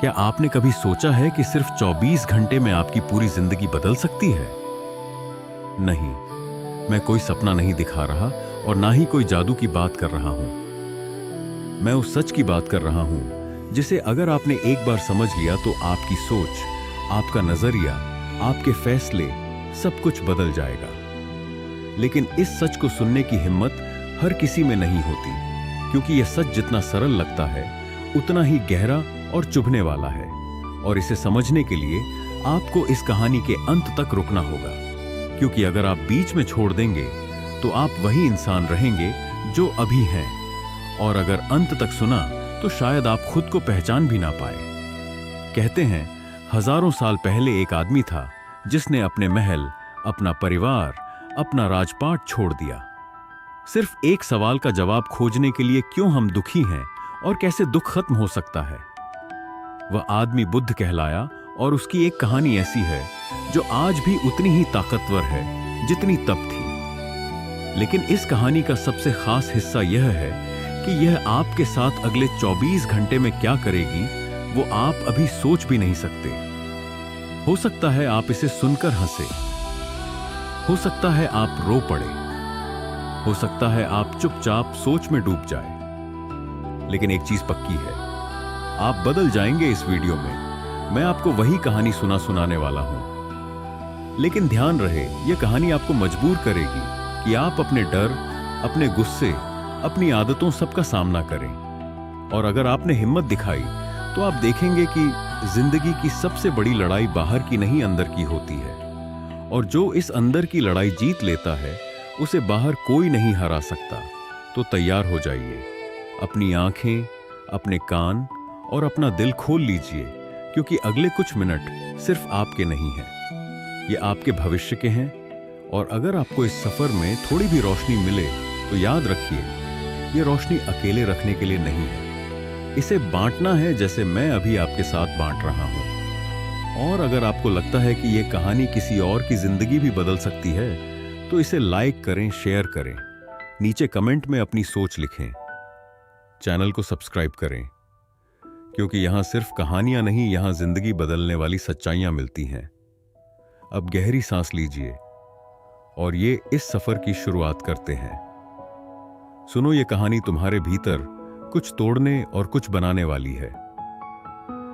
क्या आपने कभी सोचा है कि सिर्फ 24 घंटे में आपकी पूरी जिंदगी बदल सकती है? नहीं, मैं कोई सपना नहीं दिखा रहा और ना ही कोई जादू की बात कर रहा हूं। मैं उस सच की बात कर रहा हूं जिसे अगर आपने एक बार समझ लिया तो आपकी सोच, आपका नजरिया, आपके फैसले, सब कुछ बदल जाएगा। लेकिन इस सच को सुनने की हिम्मत हर किसी में नहीं होती, क्योंकि यह सच जितना सरल लगता है उतना ही गहरा और चुभने वाला है। और इसे समझने के लिए आपको इस कहानी के अंत तक रुकना होगा, क्योंकि अगर आप बीच में छोड़ देंगे तो आप वही इंसान रहेंगे जो अभी हैं, और अगर अंत तक सुना तो शायद आप खुद को पहचान भी ना पाए। कहते हैं हजारों साल पहले एक आदमी था जिसने अपने महल, अपना परिवार, अपना राजपाट छोड़ दिया, सिर्फ एक सवाल का जवाब खोजने के लिए, क्यों हम दुखी हैं और कैसे दुख खत्म हो सकता है। वह आदमी बुद्ध कहलाया और उसकी एक कहानी ऐसी है जो आज भी उतनी ही ताकतवर है जितनी तब थी। लेकिन इस कहानी का सबसे खास हिस्सा यह है कि यह आपके साथ अगले 24 घंटे में क्या करेगी वो आप अभी सोच भी नहीं सकते। हो सकता है आप इसे सुनकर हंसे, हो सकता है आप रो पड़े, हो सकता है आप चुपचाप सोच में डूब जाए। लेकिन एक चीज पक्की है, आप बदल जाएंगे। इस वीडियो में मैं आपको वही कहानी सुनाने वाला हूं। लेकिन ध्यान रहे, यह कहानी आपको मजबूर करेगी कि आप अपने डर, अपने गुस्से, अपनी आदतों सबका सामना करें। और अगर आपने हिम्मत दिखाई तो आप देखेंगे कि जिंदगी की सबसे बड़ी लड़ाई बाहर की नहीं, अंदर की होती है। और जो इस अंदर की लड़ाई जीत लेता है उसे बाहर कोई नहीं हरा सकता। तो तैयार हो जाइए, अपनी आंखें, अपने कान और अपना दिल खोल लीजिए, क्योंकि अगले कुछ मिनट सिर्फ आपके नहीं हैं, ये आपके भविष्य के हैं। और अगर आपको इस सफर में थोड़ी भी रोशनी मिले तो याद रखिए, ये रोशनी अकेले रखने के लिए नहीं है, इसे बांटना है, जैसे मैं अभी आपके साथ बांट रहा हूं। और अगर आपको लगता है कि यह कहानी किसी और की जिंदगी भी बदल सकती है तो इसे लाइक करें, शेयर करें, नीचे कमेंट में अपनी सोच लिखें, चैनल को सब्सक्राइब करें, क्योंकि यहां सिर्फ कहानियां नहीं, यहां जिंदगी बदलने वाली सच्चाइयां मिलती हैं। अब गहरी सांस लीजिए और ये इस सफर की शुरुआत करते हैं। सुनो, ये कहानी तुम्हारे भीतर कुछ तोड़ने और कुछ बनाने वाली है।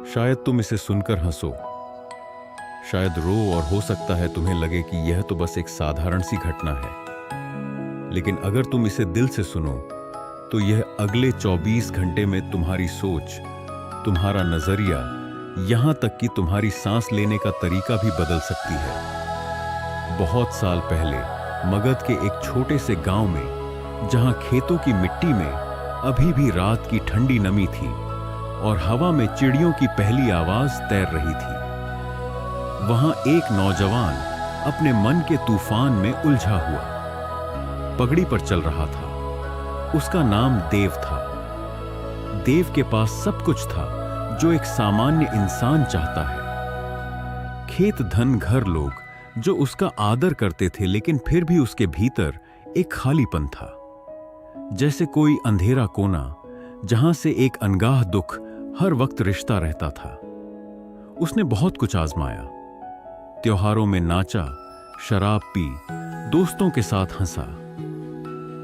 शायद तुम इसे सुनकर हंसो, शायद रो, और हो सकता है तुम्हें लगे कि यह तो बस एक साधारण सी घटना है। लेकिन अगर तुम इसे दिल से सुनो तो यह अगले 24 घंटे में तुम्हारी सोच, तुम्हारा नजरिया, यहां तक कि तुम्हारी सांस लेने का तरीका भी बदल सकती है। बहुत साल पहले मगध के एक छोटे से गांव में, जहां खेतों की मिट्टी में अभी भी रात की ठंडी नमी थी और हवा में चिड़ियों की पहली आवाज तैर रही थी, वहां एक नौजवान अपने मन के तूफान में उलझा हुआ पगड़ी पर चल रहा था। उसका नाम देव था। देव के पास सब कुछ था जो एक सामान्य इंसान चाहता है। खेत, धन, घर, लोग जो उसका आदर करते थे, लेकिन फिर भी उसके भीतर एक खालीपन था, जैसे कोई अंधेरा कोना जहां से एक अनगाह दुख हर वक्त रिश्ता रहता था। उसने बहुत कुछ आजमाया, त्योहारों में नाचा, शराब पी, दोस्तों के साथ हंसा,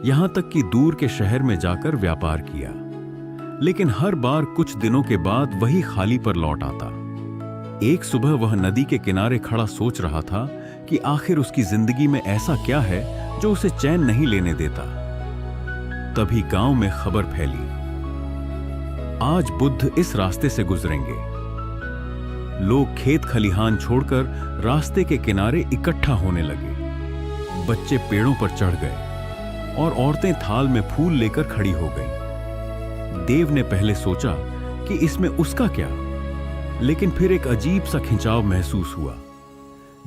यहां तक कि दूर के शहर में जाकर व्यापार किया। लेकिन हर बार कुछ दिनों के बाद वही खाली पर लौट आता। एक सुबह वह नदी के किनारे खड़ा सोच रहा था कि आखिर उसकी जिंदगी में ऐसा क्या है जो उसे चैन नहीं लेने देता। तभी गांव में खबर फैली, आज बुद्ध इस रास्ते से गुजरेंगे। लोग खेत खलिहान छोड़कर रास्ते के किनारे इकट्ठा होने लगे। बच्चे पेड़ों पर चढ़ गए और औरतें थाल में फूल लेकर खड़ी हो गईं। देव ने पहले सोचा कि इसमें उसका क्या, लेकिन फिर एक अजीब सा खिंचाव महसूस हुआ,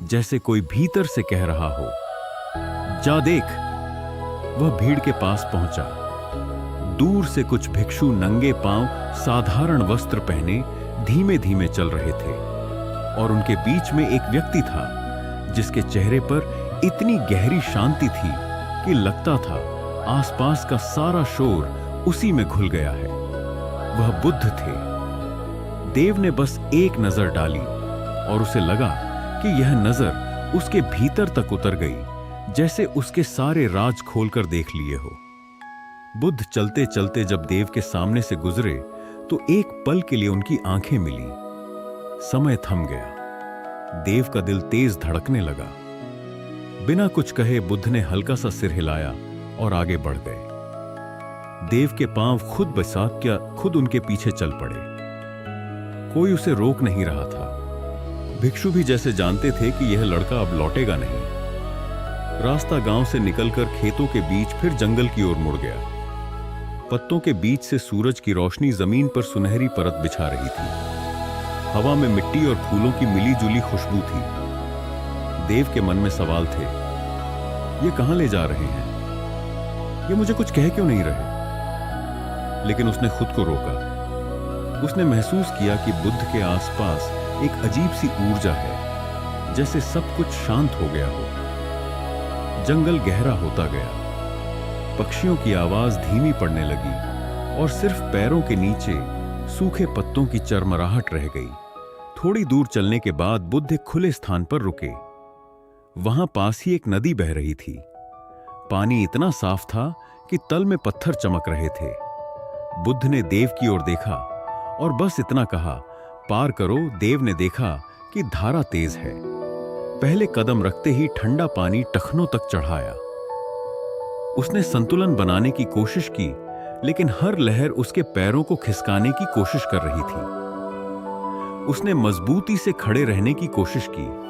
जैसे कोई भीतर से कह रहा हो, जा देख। वह भीड़ के पास पहुंचा। दूर से कुछ भिक्षु नंगे पांव, साधारण वस्त्र पहने धीमे धीमे चल रहे थे, और उनके बीच में एक व्यक्ति था जिसके चेहरे पर इतनी गहरी शांति थी कि लगता था आसपास का सारा शोर उसी में घुल गया है। वह बुद्ध थे। देव ने बस एक नजर डाली और उसे लगा कि यह नजर उसके भीतर तक उतर गई, जैसे उसके सारे राज खोलकर देख लिए हो। बुद्ध चलते चलते जब देव के सामने से गुजरे तो एक पल के लिए उनकी आंखें मिली। समय थम गया। देव का दिल तेज धड़कने लगा। बिना कुछ कहे बुद्ध ने हल्का सा सिर हिलाया और आगे बढ़ गए। देव के पांव खुद बैसाख क्या खुद उनके पीछे चल पड़े। कोई उसे रोक नहीं रहा था। भिक्षु भी जैसे जानते थे कि यह लड़का अब लौटेगा नहीं। रास्ता गांव से निकलकर खेतों के बीच फिर जंगल की ओर मुड़ गया। पत्तों के बीच से सूरज की रोशनी जमीन पर सुनहरी परत बिछा रही थी। हवा में मिट्टी और फूलों की मिली-जुली खुशबू थी। देव के मन में सवाल थे, ये कहां ले जा रहे हैं? ये मुझे कुछ कह क्यों नहीं रहे? लेकिन उसने खुद को रोका। उसने महसूस किया कि बुद्ध के आसपास एक अजीब सी ऊर्जा है, जैसे सब कुछ शांत हो गया हो। जंगल गहरा होता गया। पक्षियों की आवाज धीमी पड़ने लगी और सिर्फ पैरों के नीचे सूखे पत्तों की चरमराहट रह गई। थोड़ी दूर चलने के बाद बुद्ध एक खुले स्थान पर रुके। वहां पास ही एक नदी बह रही थी। पानी इतना साफ था कि तल में पत्थर चमक रहे थे। बुद्ध ने देव की ओर देखा और बस इतना कहा, पार करो। देव ने देखा कि धारा तेज है। पहले कदम रखते ही ठंडा पानी टखनों तक चढ़ाया। उसने संतुलन बनाने की कोशिश की, लेकिन हर लहर उसके पैरों को खिसकाने की कोशिश कर रही थी। उसने मजबूती से खड़े रहने की कोशिश की,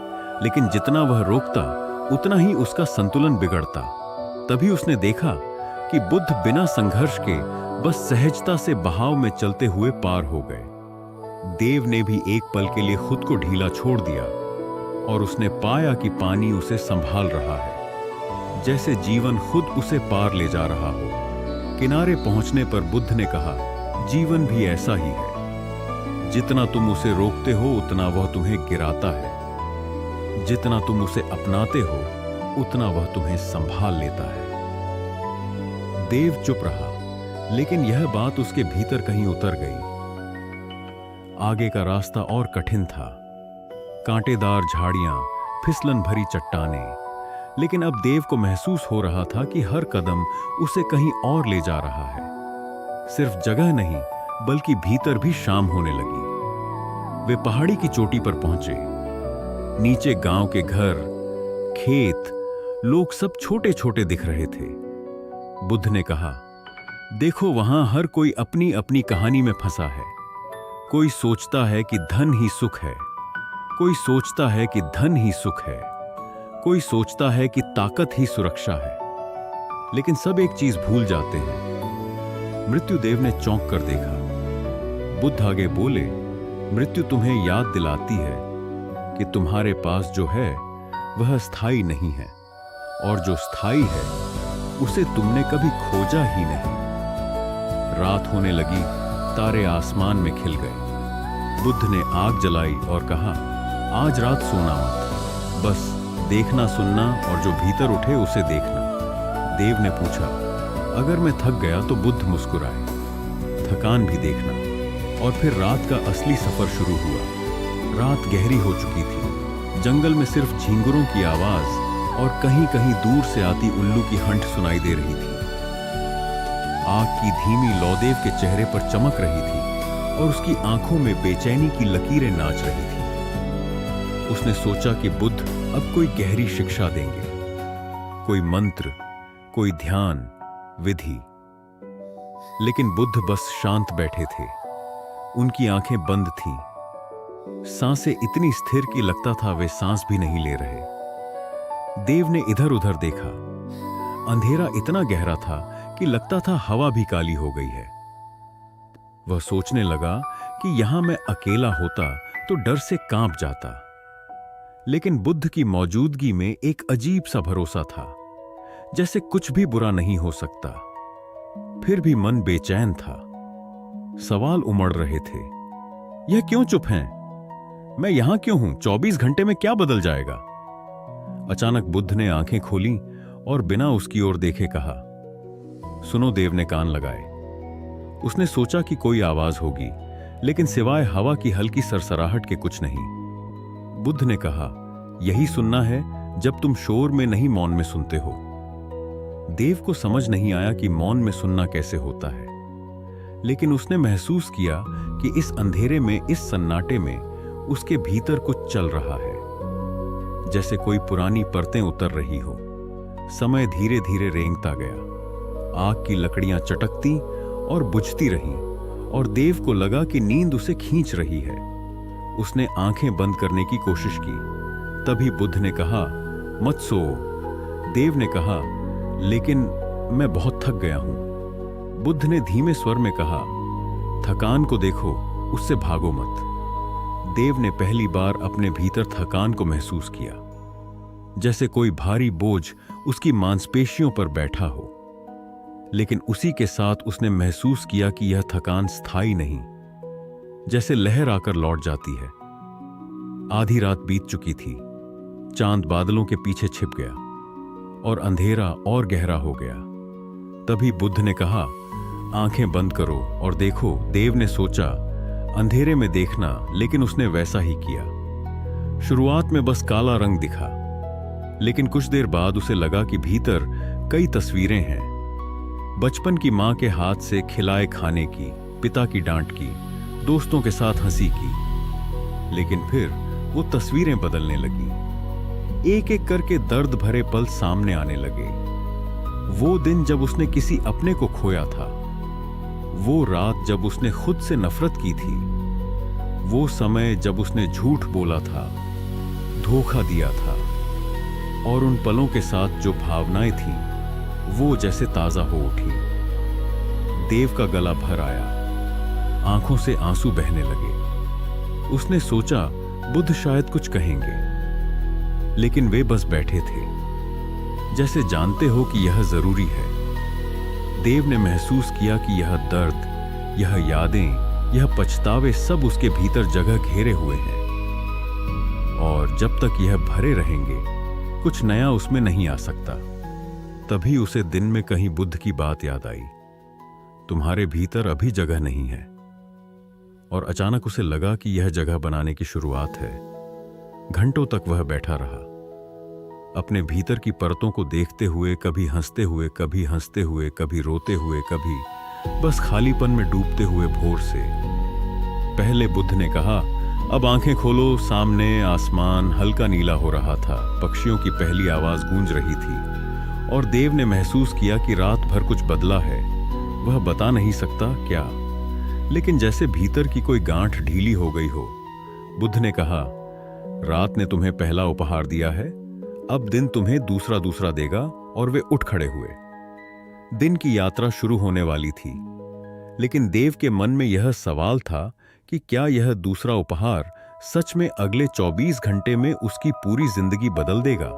लेकिन जितना वह रोकता उतना ही उसका संतुलन बिगड़ता। तभी उसने देखा कि बुद्ध बिना संघर्ष के बस सहजता से बहाव में चलते हुए पार हो गए। देव ने भी एक पल के लिए खुद को ढीला छोड़ दिया और उसने पाया कि पानी उसे संभाल रहा है, जैसे जीवन खुद उसे पार ले जा रहा हो। किनारे पहुंचने पर बुद्ध ने कहा, जीवन भी ऐसा ही है। जितना तुम उसे रोकते हो उतना वह तुम्हें गिराता है। जितना तुम उसे अपनाते हो उतना वह तुम्हें संभाल लेता है। देव चुप रहा, लेकिन यह बात उसके भीतर कहीं उतर गई। आगे का रास्ता और कठिन था। कांटेदार झाड़ियां, फिसलन भरी चट्टानें, लेकिन अब देव को महसूस हो रहा था कि हर कदम उसे कहीं और ले जा रहा है। सिर्फ जगह नहीं, बल्कि भीतर भी शाम होने लगी। वे पहाड़ी की चोटी पर पहुंचे। नीचे गांव के घर, खेत, लोग सब छोटे छोटे दिख रहे थे। बुद्ध ने कहा, देखो वहां हर कोई अपनी अपनी कहानी में फंसा है। कोई सोचता है कि धन ही सुख है, कोई सोचता है कि धन ही सुख है, कोई सोचता है कि ताकत ही सुरक्षा है, लेकिन सब एक चीज भूल जाते हैं। मृत्युदेव ने चौंक कर देखा। बुद्ध आगे बोले, मृत्यु तुम्हें याद दिलाती है कि तुम्हारे पास जो है वह स्थायी नहीं है, और जो स्थायी है उसे तुमने कभी खोजा ही नहीं। रात होने लगी, तारे आसमान में खिल गए। बुद्ध ने आग जलाई और कहा, आज रात सोना मत, बस देखना सुनना और जो भीतर उठे उसे देखना। देव ने पूछा, अगर मैं थक गया तो? बुद्ध मुस्कुराए, थकान भी देखना। और फिर रात का असली सफर शुरू हुआ। रात गहरी हो चुकी थी। जंगल में सिर्फ झींगुरों की आवाज और कहीं कहीं दूर से आती उल्लू की हंट सुनाई दे रही थी। आग की धीमी लौ देव के चेहरे पर चमक रही थी और उसकी आंखों में बेचैनी की लकीरें नाच रही थी। उसने सोचा कि बुद्ध अब कोई गहरी शिक्षा देंगे, कोई मंत्र, कोई ध्यान, विधि। लेकिन बुद्ध बस शांत बैठे थे। उनकी आंखें बंद थीं, सांसें इतनी स्थिर कि लगता था वे सांस भी नहीं ले रहे। देव ने इधर उधर देखा। अंधेरा इतना गहरा था कि लगता था हवा भी काली हो गई है। वह सोचने लगा कि यहां मैं अकेला होता तो डर से कांप जाता, लेकिन बुद्ध की मौजूदगी में एक अजीब सा भरोसा था, जैसे कुछ भी बुरा नहीं हो सकता। फिर भी मन बेचैन था। सवाल उमड़ रहे थे, यह क्यों चुप हैं? मैं यहां क्यों हूं? 24 घंटे में क्या बदल जाएगा? अचानक बुद्ध ने आंखें खोली और बिना उसकी ओर देखे कहा, सुनो। देव ने कान लगाए। उसने सोचा कि कोई आवाज होगी, लेकिन सिवाय हवा की हल्की सरसराहट के कुछ नहीं। बुद्ध ने कहा, यही सुनना है जब तुम शोर में नहीं मौन में सुनते हो। देव को समझ नहीं आया कि मौन में सुनना कैसे होता है, लेकिन उसने महसूस किया कि इस अंधेरे में, इस सन्नाटे में उसके भीतर कुछ चल रहा है, जैसे कोई पुरानी परतें उतर रही हो। समय धीरे धीरे रेंगता गया। आग की लकड़ियां चटकती और बुझती रहीं और देव को लगा कि नींद उसे खींच रही है। उसने आंखें बंद करने की कोशिश की। तभी बुद्ध ने कहा, मत सो। देव ने कहा, लेकिन मैं बहुत थक गया हूं। बुद्ध ने धीमे स्वर में कहा, थकान को देखो, उससे भागो मत। देव ने पहली बार अपने भीतर थकान को महसूस किया, जैसे कोई भारी बोझ उसकी मांसपेशियों पर बैठा हो। लेकिन उसी के साथ उसने महसूस किया कि यह थकान स्थायी नहीं, जैसे लहर आकर लौट जाती है। आधी रात बीत चुकी थी। चांद बादलों के पीछे छिप गया और अंधेरा और गहरा हो गया। तभी बुद्ध ने कहा, आंखें बंद करो और देखो। देव ने सोचा, अंधेरे में देखना, लेकिन उसने वैसा ही किया। शुरुआत में बस काला रंग दिखा, लेकिन कुछ देर बाद उसे लगा कि भीतर कई तस्वीरें हैं। बचपन की मां के हाथ से खिलाए खाने की, पिता की डांट की, दोस्तों के साथ हंसी की। लेकिन फिर वो तस्वीरें बदलने लगी। एक एक करके दर्द भरे पल सामने आने लगे। वो दिन जब उसने किसी अपने को खोया था, वो रात जब उसने खुद से नफरत की थी, वो समय जब उसने झूठ बोला था, धोखा दिया था, और उन पलों के साथ जो भावनाएं थीं, वो जैसे ताजा हो उठी। देव का गला भर आया, आंखों से आंसू बहने लगे। उसने सोचा, बुद्ध शायद कुछ कहेंगे, लेकिन वे बस बैठे थे, जैसे जानते हो कि यह जरूरी है। देव ने महसूस किया कि यह दर्द, यह यादें, यह पछतावे सब उसके भीतर जगह घेरे हुए हैं, और जब तक यह भरे रहेंगे, कुछ नया उसमें नहीं आ सकता। तभी उसे दिन में कहीं बुद्ध की बात याद आई, तुम्हारे भीतर अभी जगह नहीं है। और अचानक उसे लगा कि यह जगह बनाने की शुरुआत है। घंटों तक वह बैठा रहा, अपने भीतर की परतों को देखते हुए, कभी हंसते हुए, कभी हंसते हुए, कभी रोते हुए, कभी बस खालीपन में डूबते हुए भोर से। पहले बुद्ध ने कहा, अब आंखें खोलो। सामने आसमान हल्का नीला हो रहा था, पक्षियों की पहली आवाज गूंज रही थी, और देव ने महसूस किया कि रात भर कुछ बदला है। वह बता नहीं सकता क्या, लेकिन जैसे भीतर की कोई गांठ ढीली हो गई हो। बुद्ध ने कहा, रात ने तुम्हें पहला उपहार दिया है, अब दिन तुम्हें दूसरा दूसरा देगा। और वे उठ खड़े हुए। दिन की यात्रा शुरू होने वाली थी, लेकिन देव के मन में यह सवाल था कि क्या यह दूसरा उपहार सच में अगले 24 घंटे में उसकी पूरी जिंदगी बदल देगा।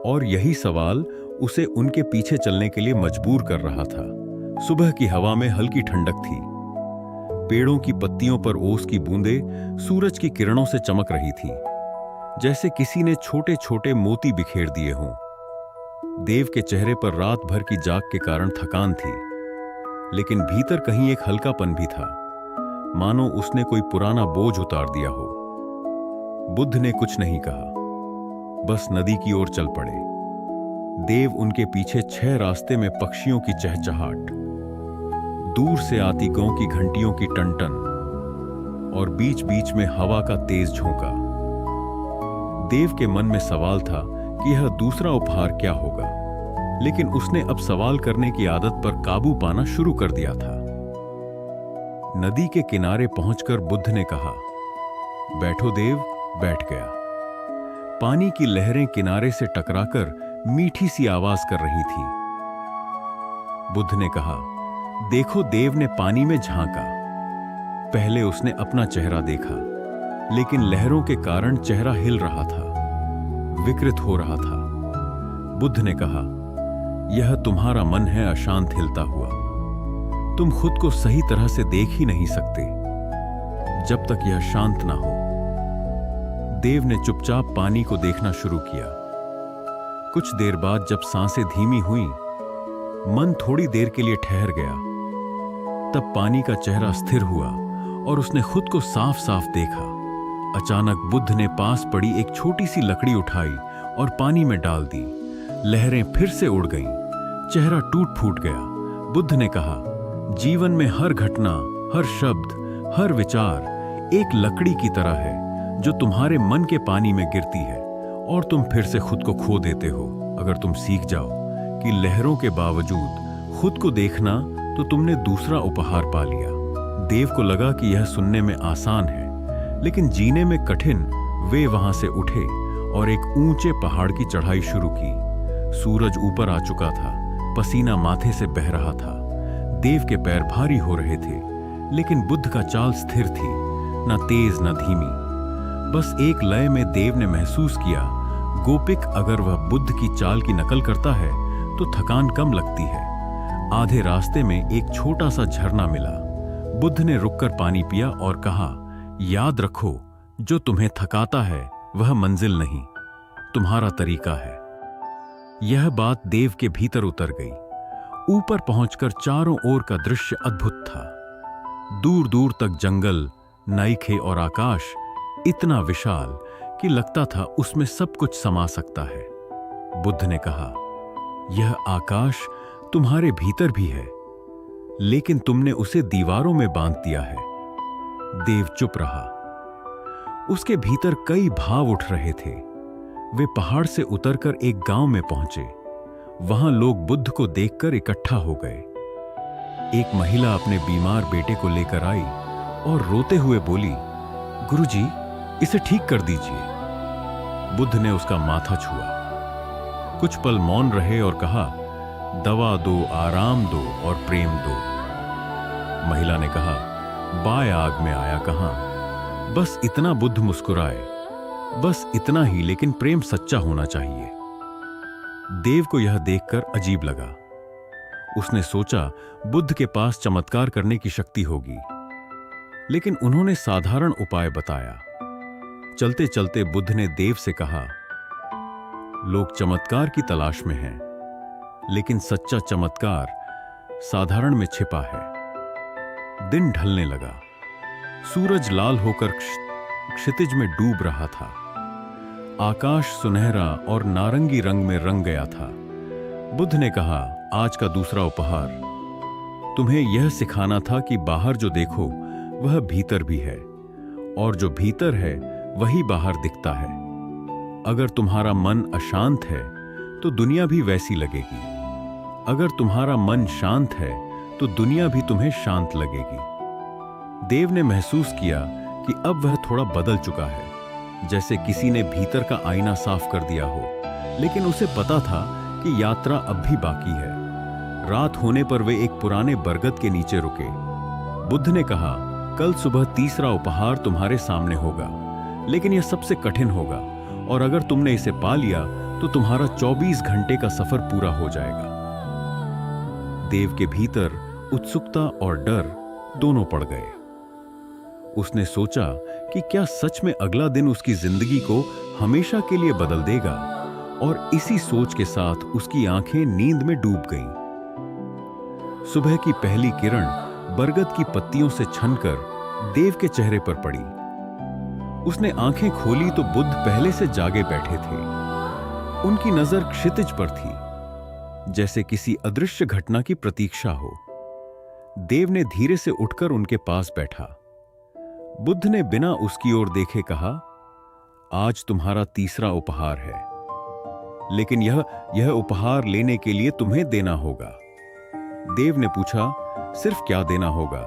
और यही सवाल उसे उनके पीछे चलने के लिए मजबूर कर रहा था। सुबह की हवा में हल्की ठंडक थी, पेड़ों की पत्तियों पर ओस की बूंदें सूरज की किरणों से चमक रही थीं, जैसे किसी ने छोटे छोटे मोती बिखेर दिए हों। देव के चेहरे पर रात भर की जाग के कारण थकान थी, लेकिन भीतर कहीं एक हल्कापन भी था, मानो उसने कोई पुराना बोझ उतार दिया हो। बुद्ध ने कुछ नहीं कहा, बस नदी की ओर चल पड़े। देव उनके पीछे 6 रास्ते में पक्षियों की चहचहाट, दूर से आती गांव की घंटियों की टनटन, और बीच बीच में हवा का तेज झोंका। देव के मन में सवाल था कि यह दूसरा उपहार क्या होगा, लेकिन उसने अब सवाल करने की आदत पर काबू पाना शुरू कर दिया था। नदी के किनारे पहुंचकर बुद्ध ने कहा, बैठो देव। बैठ गया। पानी की लहरें किनारे से टकराकर मीठी सी आवाज कर रही थी। बुद्ध ने कहा, देखो। देव ने पानी में झांका। पहले उसने अपना चेहरा देखा, लेकिन लहरों के कारण चेहरा हिल रहा था, विकृत हो रहा था। बुद्ध ने कहा, यह तुम्हारा मन है अशांत हिलता हुआ। तुम खुद को सही तरह से देख ही नहीं सकते जब तक यह शांत ना हो। देव ने चुपचाप पानी को देखना शुरू किया। कुछ देर बाद जब सांसें धीमी हुईं, मन थोड़ी देर के लिए ठहर गया। तब पानी का चेहरा स्थिर हुआ और उसने खुद को साफ साफ देखा। अचानक बुद्ध ने पास पड़ी एक छोटी सी लकड़ी उठाई और पानी में डाल दी। लहरें फिर से उड़ गईं। चेहरा टूट फूट गया। बुद्ध ने कहा, जीवन में हर घटना, हर शब्द, हर विचार एक लकड़ी की तरह है जो तुम्हारे मन के पानी में गिरती है और तुम फिर से खुद को खो देते हो। अगर तुम सीख जाओ कि लहरों के बावजूद खुद को देखना, तो तुमने दूसरा उपहार पा लिया। देव को लगा कि यह सुनने में आसान है, लेकिन जीने में कठिन। वे वहां से उठे और एक ऊंचे पहाड़ की चढ़ाई शुरू की। सूरज ऊपर आ चुका था, पसीना माथे से बह रहा था। देव के पैर भारी हो रहे थे, लेकिन बुद्ध का चाल स्थिर थी, न तेज न धीमी। बस एक लय में देव ने महसूस किया, गोपिक अगर वह बुद्ध की चाल की नकल करता है तो थकान कम लगती है। आधे रास्ते में एक छोटा सा झरना मिला। बुद्ध ने रुककर पानी पिया और कहा, याद रखो, जो तुम्हें थकाता है वह मंजिल नहीं, तुम्हारा तरीका है। यह बात देव के भीतर उतर गई। ऊपर पहुंचकर चारों ओर का दृश्य अद्भुत था। दूर दूर तक जंगल, नईखे और आकाश इतना विशाल कि लगता था उसमें सब कुछ समा सकता है। बुद्ध ने कहा, यह आकाश तुम्हारे भीतर भी है, लेकिन तुमने उसे दीवारों में बांध दिया है। देव चुप रहा। उसके भीतर कई भाव उठ रहे थे। वे पहाड़ से उतरकर एक गांव में पहुंचे। वहां लोग बुद्ध को देखकर इकट्ठा हो गए। एक महिला अपने बीमार बेटे को लेकर आई और रोते हुए बोली, गुरुजी, इसे ठीक कर दीजिए। बुद्ध ने उसका माथा छुआ। कुछ पल मौन रहे और कहा, दवा दो, आराम दो और प्रेम दो। महिला ने कहा, बाय आग में आया कहां। बस इतना बुद्ध मुस्कुराए। बस इतना ही, लेकिन प्रेम सच्चा होना चाहिए। देव को यह देखकर अजीब लगा। उसने सोचा, बुद्ध के पास चमत्कार करने की शक्ति होगी, लेकिन उन्होंने साधारण उपाय बताया। चलते चलते बुद्ध ने देव से कहा, लोग चमत्कार की तलाश में हैं, लेकिन सच्चा चमत्कार साधारण में छिपा है। दिन ढलने लगा। सूरज लाल होकर क्षितिज में डूब रहा था। आकाश सुनहरा और नारंगी रंग में रंग गया था। बुद्ध ने कहा, आज का दूसरा उपहार तुम्हें यह सिखाना था कि बाहर जो देखो वह भीतर भी है, और जो भीतर है वही बाहर दिखता है। अगर तुम्हारा मन अशांत है तो दुनिया भी वैसी लगेगी। अगर तुम्हारा मन शांत है तो दुनिया भी तुम्हें शांत लगेगी। देव ने महसूस किया कि अब वह थोड़ा बदल चुका है, जैसे किसी ने भीतर का आईना साफ कर दिया हो। लेकिन उसे पता था कि यात्रा अब भी बाकी है। रात होने पर वे एक पुराने बरगद के नीचे रुके। बुद्ध ने कहा, कल सुबह तीसरा उपहार तुम्हारे सामने होगा, लेकिन यह सबसे कठिन होगा, और अगर तुमने इसे पा लिया तो तुम्हारा 24 घंटे का सफर पूरा हो जाएगा। देव के भीतर उत्सुकता और डर दोनों पड़ गए। उसने सोचा कि क्या सच में अगला दिन उसकी जिंदगी को हमेशा के लिए बदल देगा, और इसी सोच के साथ उसकी आंखें नींद में डूब गईं। सुबह की पहली किरण बरगद की पत्तियों से छनकर देव के चेहरे पर पड़ी। उसने आंखें खोली तो बुद्ध पहले से जागे बैठे थे। उनकी नजर क्षितिज पर थी, जैसे किसी अदृश्य घटना की प्रतीक्षा हो। देव ने धीरे से उठकर उनके पास बैठा। बुद्ध ने बिना उसकी ओर देखे कहा, आज तुम्हारा तीसरा उपहार है, लेकिन यह उपहार लेने के लिए तुम्हें देना होगा। देव ने पूछा, सिर्फ क्या देना होगा?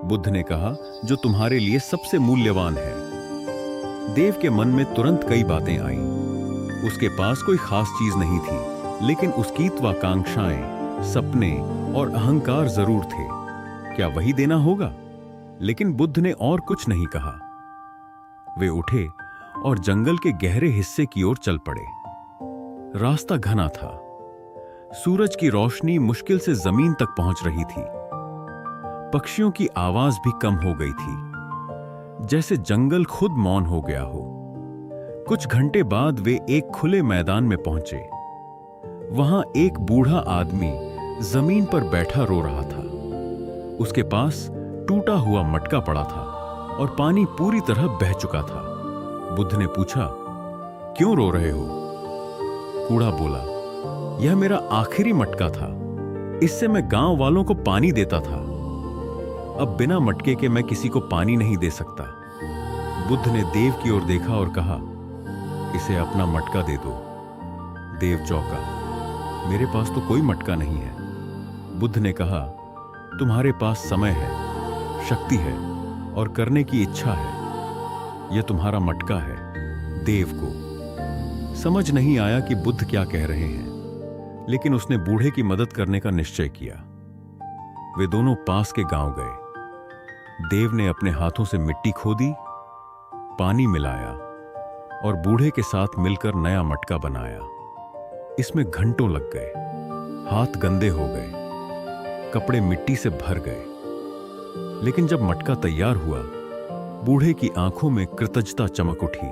बुद्ध ने कहा, जो तुम्हारे लिए सबसे मूल्यवान है। देव के मन में तुरंत कई बातें आईं। उसके पास कोई खास चीज नहीं थी, लेकिन उसकी त्वाकांक्षाएं, सपने और अहंकार जरूर थे। क्या वही देना होगा? लेकिन बुद्ध ने और कुछ नहीं कहा। वे उठे और जंगल के गहरे हिस्से की ओर चल पड़े। रास्ता घना था। सूरज की रोशनी मुश्किल से जमीन तक पहुंच रही थी। पक्षियों की आवाज भी कम हो गई थी, जैसे जंगल खुद मौन हो गया हो। कुछ घंटे बाद वे एक खुले मैदान में पहुंचे। वहां एक बूढ़ा आदमी जमीन पर बैठा रो रहा था। उसके पास टूटा हुआ मटका पड़ा था। और पानी पूरी तरह बह चुका था। बुद्ध ने पूछा, क्यों रो रहे हो? कूड़ा बोला, यह मेरा आखिरी मटका था, इससे मैं गांव वालों को पानी देता था। अब बिना मटके के मैं किसी को पानी नहीं दे सकता। बुद्ध ने देव की ओर देखा और कहा, इसे अपना मटका दे दो। देव चौंका, मेरे पास तो कोई मटका नहीं है। बुद्ध ने कहा, तुम्हारे पास समय है, शक्ति है और करने की इच्छा है। यह तुम्हारा मटका है। देव को समझ नहीं आया कि बुद्ध क्या कह रहे हैं, लेकिन उसने बूढ़े की मदद करने का निश्चय किया। वे दोनों पास के गांव गए। देव ने अपने हाथों से मिट्टी खोदी, पानी मिलाया और बूढ़े के साथ मिलकर नया मटका बनाया। इसमें घंटों लग गए, हाथ गंदे हो गए, कपड़े मिट्टी से भर गए। लेकिन जब मटका तैयार हुआ, बूढ़े की आंखों में कृतज्ञता चमक उठी।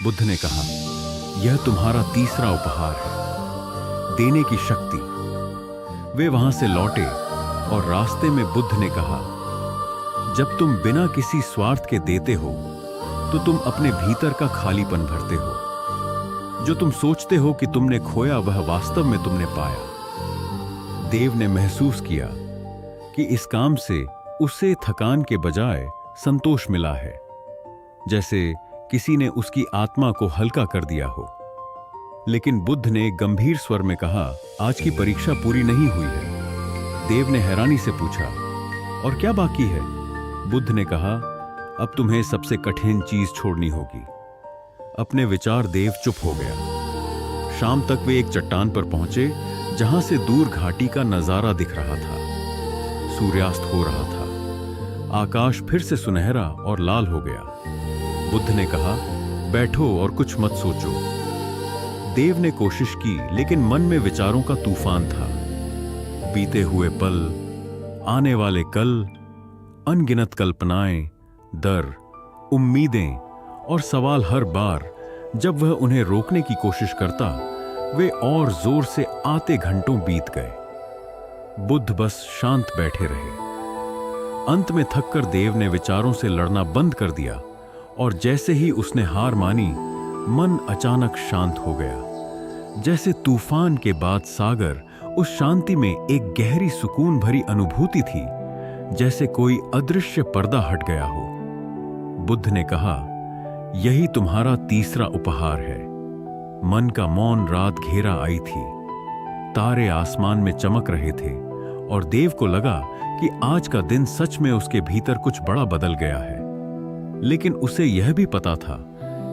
बुद्ध ने कहा, यह तुम्हारा तीसरा उपहार है, देने की शक्ति। वे वहां से लौटे और रास्ते में बुद्ध ने कहा, जब तुम बिना किसी स्वार्थ के देते हो तो तुम अपने भीतर का खालीपन भरते हो। जो तुम सोचते हो कि तुमने खोया, वह वास्तव में तुमने पाया। देव ने महसूस किया कि इस काम से उसे थकान के बजाय संतोष मिला है, जैसे किसी ने उसकी आत्मा को हल्का कर दिया हो। लेकिन बुद्ध ने गंभीर स्वर में कहा, आज की परीक्षा पूरी नहीं हुई है। देव ने हैरानी से पूछा, और क्या बाकी है? बुद्ध ने कहा, अब तुम्हें सबसे कठिन चीज छोड़नी होगी। अपने विचार देव चुप हो गया। शाम तक वे एक चट्टान पर पहुंचे, जहां से दूर घाटी का नजारा दिख रहा था। सूर्यास्त हो रहा था। आकाश फिर से सुनहरा और लाल हो गया। बुद्ध ने कहा, बैठो और कुछ मत सोचो। देव ने कोशिश की, लेकिन मन में विचारों का तूफान था। बीते हुए पल, आने वाले कल, अनगिनत कल्पनाएं, डर, उम्मीदें और सवाल। हर बार जब वह उन्हें रोकने की कोशिश करता, वे और जोर से आते घंटों बीत गए। बुद्ध बस शांत बैठे रहे। अंत में थककर देव ने विचारों से लड़ना बंद कर दिया और जैसे ही उसने हार मानी, मन अचानक शांत हो गया। जैसे तूफान के बाद सागर, उस शांति में एक गहरी सुकून भरी अनुभूति थी, जैसे कोई अदृश्य पर्दा हट गया हो। बुद्ध ने कहा, यही तुम्हारा तीसरा उपहार है। मन का मौन रात घेरा आई थी। तारे आसमान में चमक रहे थे और देव को लगा कि आज का दिन सच में उसके भीतर कुछ बड़ा बदल गया है। लेकिन उसे यह भी पता था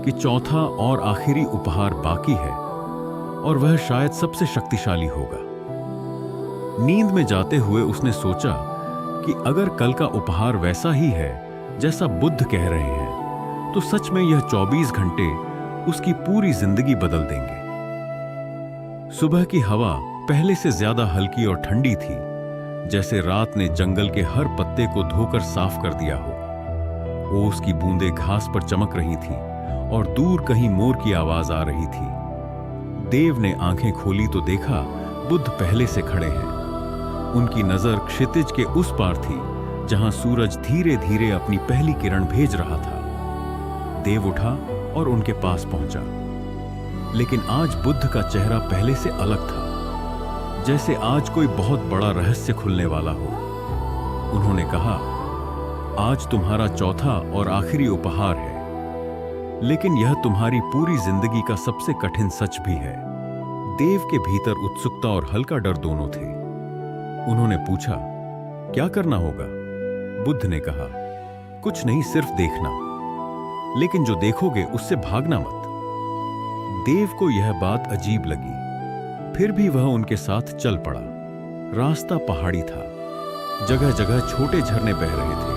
कि चौथा और आखिरी उपहार बाकी है और वह शायद सबसे शक्तिशाली होगा। नींद में जाते हुए उसने सोचा कि अगर कल का उपहार वैसा ही है जैसा बुद्ध कह रहे हैं, तो सच में यह 24 घंटे उसकी पूरी जिंदगी बदल देंगे। सुबह की हवा पहले से ज्यादा हल्की और ठंडी थी, जैसे रात ने जंगल के हर पत्ते को धोकर साफ कर दिया हो। ओस की बूंदें घास पर चमक रही थी और दूर कहीं मोर की आवाज आ रही थी। देव ने आंखें खोली तो देखा बुद्ध पहले से खड़े हैं। उनकी नजर क्षितिज के उस पार थी, जहां सूरज धीरे धीरे अपनी पहली किरण भेज रहा था। देव उठा और उनके पास पहुंचा, लेकिन आज बुद्ध का चेहरा पहले से अलग था, जैसे आज कोई बहुत बड़ा रहस्य खुलने वाला हो। उन्होंने कहा, आज तुम्हारा चौथा और आखिरी उपहार है, लेकिन यह तुम्हारी पूरी जिंदगी का सबसे कठिन सच भी है। देव के भीतर उत्सुकता और हल्का डर दोनों थे। उन्होंने पूछा, क्या करना होगा? बुद्ध ने कहा, कुछ नहीं, सिर्फ देखना, लेकिन जो देखोगे उससे भागना मत। देव को यह बात अजीब लगी, फिर भी वह उनके साथ चल पड़ा। रास्ता पहाड़ी था, जगह जगह छोटे झरने बह रहे थे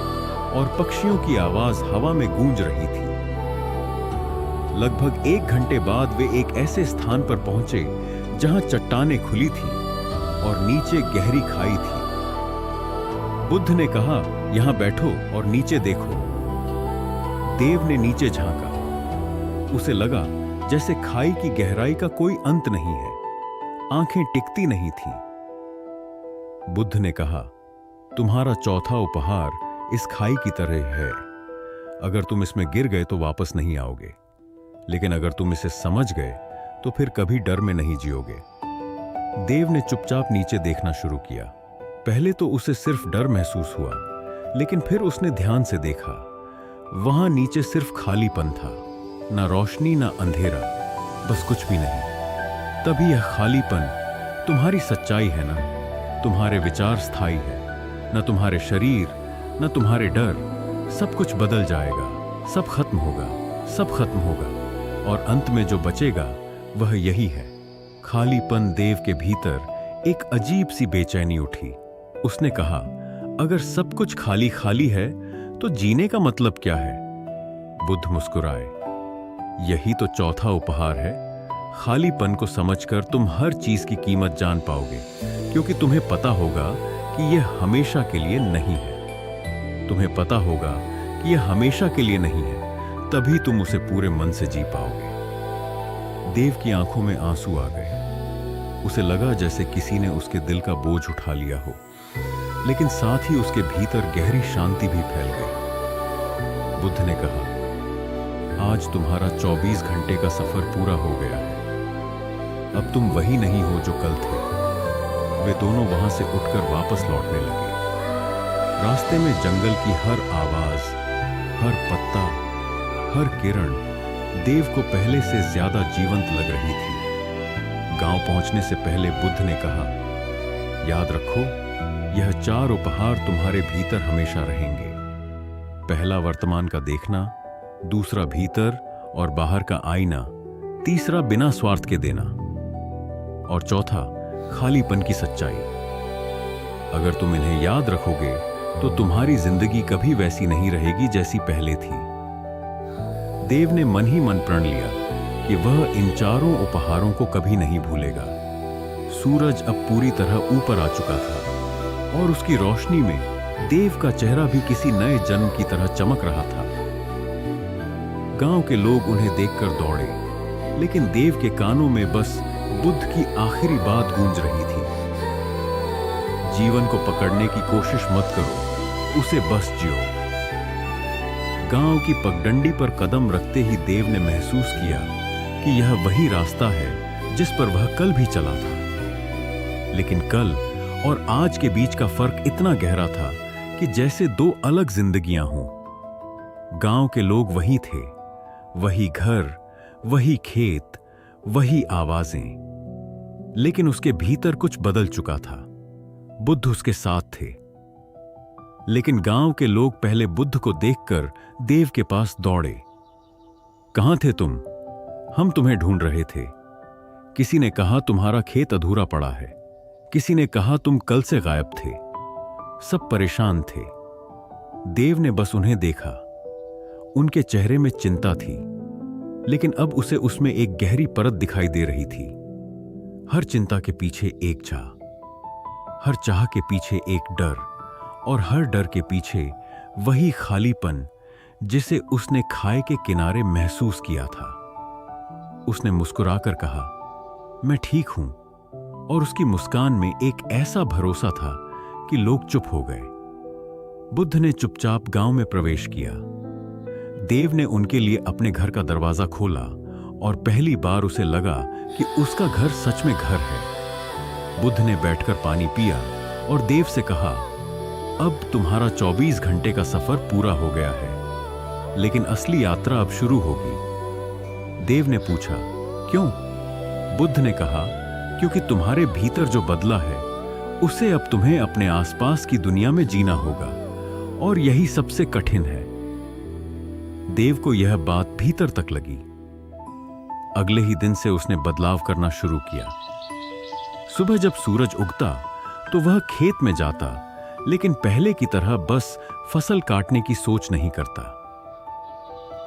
और पक्षियों की आवाज हवा में गूंज रही थी। लगभग 1 घंटे बाद वे एक ऐसे स्थान पर पहुंचे जहां चट्टानें खुली थीं और नीचे गहरी खाई थी। बुद्ध ने कहा, यहां बैठो और नीचे देखो। देव ने नीचे झांका। उसे लगा जैसे खाई की गहराई का कोई अंत नहीं है। आंखें टिकती नहीं थीं। बुद्ध ने कहा, तुम्हारा चौथा उपहार इस खाई की तरह है। अगर तुम इसमें गिर गए तो वापस नहीं आओगे, लेकिन अगर तुम इसे समझ गए तो फिर कभी डर में नहीं जियोगे। देव ने चुपचाप नीचे देखना शुरू किया। पहले तो उसे सिर्फ डर महसूस हुआ, लेकिन फिर उसने ध्यान से देखा। वहां नीचे सिर्फ खालीपन था, ना रोशनी ना अंधेरा, बस कुछ भी नहीं। तभी यह खालीपन तुम्हारी सच्चाई है ना, तुम्हारे विचार स्थायी है, न तुम्हारे शरीर न तुम्हारे डर। सब कुछ बदल जाएगा, सब खत्म होगा, सब खत्म होगा, और अंत में जो बचेगा वह यही है, खालीपन। देव के भीतर एक अजीब सी बेचैनी उठी। उसने कहा, अगर सब कुछ खाली खाली है तो जीने का मतलब क्या है? बुद्ध मुस्कुराए। यही तो चौथा उपहार है। खालीपन को समझकर तुम हर चीज की कीमत जान पाओगे, क्योंकि तुम्हें पता होगा कि यह हमेशा के लिए नहीं है। तुम्हें पता होगा कि यह हमेशा के लिए नहीं है, तभी तुम उसे पूरे मन से जी पाओगे। देव की आंखों में आंसू आ गए। उसे लगा जैसे किसी ने उसके दिल का बोझ उठा लिया हो, लेकिन साथ ही उसके भीतर गहरी शांति भी फैल गई। बुद्ध ने कहा, आज तुम्हारा 24 घंटे का सफर पूरा हो गया है। अब तुम वही नहीं हो जो कल थे। वे दोनों वहां से उठकर वापस लौटने लगे। रास्ते में जंगल की हर आवाज, हर पत्ता, हर किरण देव को पहले से ज्यादा जीवंत लग रही थी। गांव पहुंचने से पहले बुद्ध ने कहा, याद रखो, यह 4 उपहार तुम्हारे भीतर हमेशा रहेंगे। पहला वर्तमान का देखना, दूसरा भीतर और बाहर का आईना, तीसरा बिना स्वार्थ के देना, और चौथा खालीपन की सच्चाई। अगर तुम इन्हें याद रखोगे तो तुम्हारी जिंदगी कभी वैसी नहीं रहेगी जैसी पहले थी। देव ने मन ही मन प्रण लिया कि वह इन 4 उपहारों को कभी नहीं भूलेगा। सूरज अब पूरी तरह ऊपर आ चुका था और उसकी रोशनी में देव का चेहरा भी किसी नए जन्म की तरह चमक रहा था। गांव के लोग उन्हें देखकर दौड़े, लेकिन देव के कानों में बस बुद्ध की आखिरी बात गूंज रही थी, जीवन को पकड़ने की कोशिश मत करो, उसे बस जियो। गांव की पगडंडी पर कदम रखते ही देव ने महसूस किया कि यह वही रास्ता है जिस पर वह कल भी चला था। लेकिन कल और आज के बीच का फर्क इतना गहरा था कि जैसे 2 अलग जिंदगियां हों। गांव के लोग वही थे, वही घर, वही खेत, वही आवाजें, लेकिन उसके भीतर कुछ बदल चुका था। बुद्ध उसके साथ थे, लेकिन गांव के लोग पहले बुद्ध को देखकर देव के पास दौड़े। कहां थे तुम? हम तुम्हें ढूंढ रहे थे। किसी ने कहा तुम्हारा खेत अधूरा पड़ा है, किसी ने कहा तुम कल से गायब थे। सब परेशान थे। देव ने बस उन्हें देखा। उनके चेहरे में चिंता थी, लेकिन अब उसे उसमें एक गहरी परत दिखाई दे रही थी। हर चिंता के पीछे एक चाह, हर चाह के पीछे एक डर, और हर डर के पीछे वही खालीपन जिसे उसने खाई के किनारे महसूस किया था। उसने मुस्कुराकर कहा, मैं ठीक हूं, और उसकी मुस्कान में एक ऐसा भरोसा था कि लोग चुप हो गए। बुद्ध ने चुपचाप गांव में प्रवेश किया। देव ने उनके लिए अपने घर का दरवाजा खोला, और पहली बार उसे लगा कि उसका घर सच में घर है। बुद्ध ने बैठकर पानी पिया और देव से कहा, अब तुम्हारा 24 घंटे का सफर पूरा हो गया है, लेकिन असली यात्रा अब शुरू होगी। देव ने पूछा, क्यों? बुद्ध ने कहा, क्योंकि तुम्हारे भीतर जो बदला है उसे अब तुम्हें अपने आसपास की दुनिया में जीना होगा, और यही सबसे कठिन है। देव को यह बात भीतर तक लगी। अगले ही दिन से उसने बदलाव करना शुरू किया। सुबह जब सूरज उगता तो वह खेत में जाता, लेकिन पहले की तरह बस फसल काटने की सोच नहीं करता।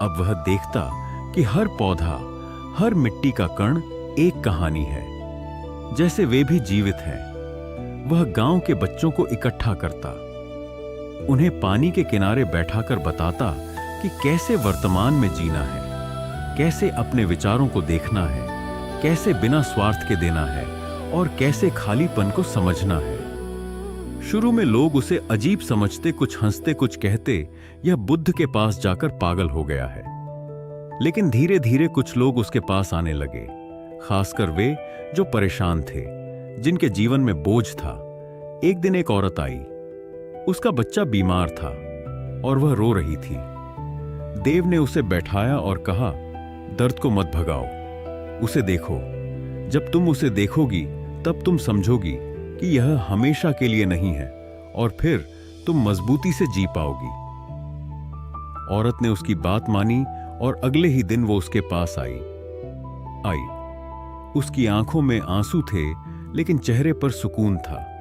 अब वह देखता कि हर पौधा, हर मिट्टी का कण एक कहानी है, जैसे वे भी जीवित हैं। वह गांव के बच्चों को इकट्ठा करता, उन्हें पानी के किनारे बैठाकर बताता कि कैसे वर्तमान में जीना है, कैसे अपने विचारों को देखना है, कैसे बिना स्वार्थ के देना है, और कैसे खालीपन को समझना है। शुरू में लोग उसे अजीब समझते, कुछ हंसते, कुछ कहते यह बुद्ध के पास जाकर पागल हो गया है। लेकिन धीरे धीरे कुछ लोग उसके पास आने लगे, खासकर वे जो परेशान थे, जिनके जीवन में बोझ था। एक दिन एक औरत आई। उसका बच्चा बीमार था और वह रो रही थी। देव ने उसे बैठाया और कहा, दर्द को मत भगाओ, उसे देखो। जब तुम उसे देखोगी तब तुम समझोगी कि यह हमेशा के लिए नहीं है और फिर तुम मजबूती से जी पाओगी। औरत ने उसकी बात मानी और अगले ही दिन वो उसके पास आई। उसकी आंखों में आंसू थे, लेकिन चेहरे पर सुकून था।